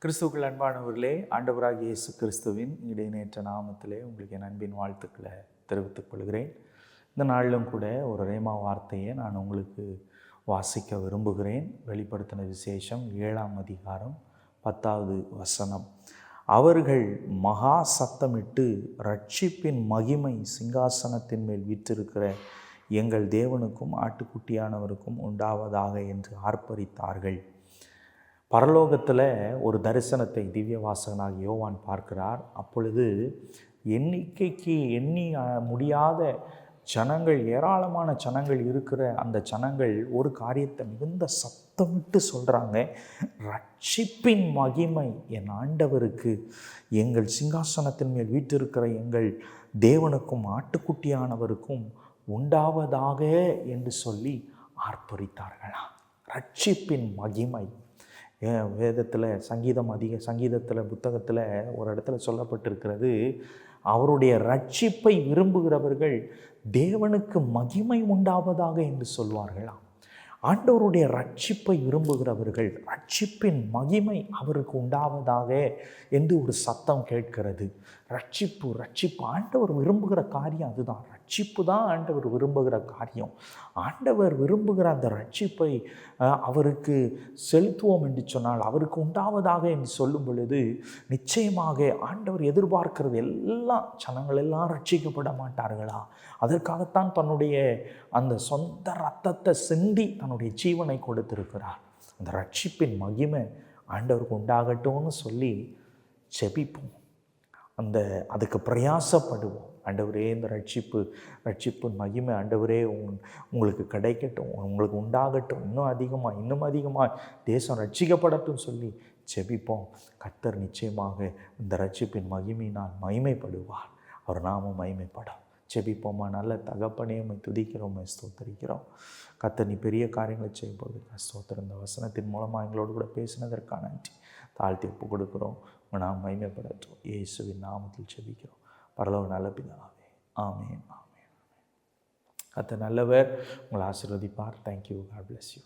கிறிஸ்துவுக்குள் அன்பானவர்களே, ஆண்டவராகிய இயேசு கிறிஸ்துவின் இடைநேற்ற நாமத்திலே உங்களுக்கு என் அன்பின் வாழ்த்துக்களை தெரிவித்துக் கொள்கிறேன். இந்த நாளிலும் கூட ஒரு ரேமா வார்த்தையை நான் உங்களுக்கு வாசிக்க விரும்புகிறேன். வெளிப்படுத்தின விசேஷம் 7ஆம் அதிகாரம் 10வது வசனம். அவர்கள் மகா சத்தமிட்டு இரட்சிப்பின் மகிமை சிங்காசனத்தின் மேல் வீற்றிருக்கிற எங்கள் தேவனுக்கும் ஆட்டுக்குட்டியானவருக்கும் உண்டாவதாக என்று ஆர்ப்பரித்தார்கள். பரலோகத்தில் ஒரு தரிசனத்தை திவ்ய வாசகனாக யோவான் பார்க்கிறார். அப்பொழுது எண்ணிக்கைக்கு எண்ணி முடியாத ஜனங்கள், ஏராளமான ஜனங்கள் இருக்கிற அந்த ஜனங்கள் ஒரு காரியத்தை மிகுந்த சத்தமிட்டு சொல்கிறாங்க. ரட்சிப்பின் மகிமை என் ஆண்டவருக்கு, எங்கள் சிங்காசனத்தின் மேல் வீற்றிருக்கிற எங்கள் தேவனுக்கும் ஆட்டுக்குட்டியானவருக்கும் உண்டாவதாக என்று சொல்லி ஆர்ப்பரித்தார்களாம். ரட்சிப்பின் மகிமை வேதத்தில் சங்கீதத்தில் புத்தகத்தில் ஒரு இடத்துல சொல்லப்பட்டிருக்கிறது. அவருடைய ரட்சிப்பை விரும்புகிறவர்கள் தேவனுக்கு மகிமை உண்டாவதாக என்று சொல்வார்களாம். ஆண்டவருடைய ரட்சிப்பை விரும்புகிறவர்கள் ரட்சிப்பின் மகிமை அவருக்கு உண்டாவதாக என்று ஒரு சத்தம் கேட்கிறது. ரட்சிப்பு ஆண்டவர் விரும்புகிற காரியம் அதுதான். ரட்சிப்பு தான் ஆண்டவர் விரும்புகிற காரியம். ஆண்டவர் விரும்புகிற அந்த ரட்சிப்பை அவருக்கு செலுத்துவோம் என்று சொன்னால், அவருக்கு உண்டாவதாக என்று சொல்லும் பொழுது நிச்சயமாக ஆண்டவர் எதிர்பார்க்கிறது எல்லாம், ஜனங்கள் எல்லாம் ரட்சிக்கப்பட மாட்டார்களா? அதற்காகத்தான் தன்னுடைய அந்த சொந்த ரத்தத்தை சிந்தி தன்னுடைய ஜீவனை கொடுத்திருக்கிறார். அந்த ரட்சிப்பின் மகிமை ஆண்டவருக்கு உண்டாகட்டும்னு சொல்லி செபிப்போம். அதுக்கு பிரயாசப்படுவோம். ஆண்டவரே, இந்த ரட்சிப்பு மகிமை ஆண்டவரே உங்களுக்கு கிடைக்கட்டும், உங்களுக்கு உண்டாகட்டும், இன்னும் அதிகமாக தேசம் ரட்சிக்கப்படட்டும் சொல்லி செபிப்போம். கர்த்தர் நிச்சயமாக இந்த ரட்சிப்பின் மகிமையினால் மகிமைப்படுவார். அவர் நாமும் மகிமைப்படும். செபிப்போமா. நல்ல தகப்பனே, உம்மை துதிக்கிறோம், உம்மை ஸ்தோத்தரிக்கிறோம். கர்த்தர் நீ பெரிய காரியங்களை செய்யும்போது ஸ்தோத்திரம். இந்த வசனத்தின் மூலமாக எங்களோடு கூட பேசினதற்கான நன்றி. தாழ்த்தி ஒப்பு கொடுக்குறோம். நாம் மகிமைப்படட்டும். இயேசுவின் நாமத்தில் செபிக்கிறோம் பரலோக நல்ல பிதாவே. ஆமென், ஆமென். கர்த்தர் நல்லவர். உங்களை ஆசீர்வதிப்பார். தேங்க்யூ. God bless you.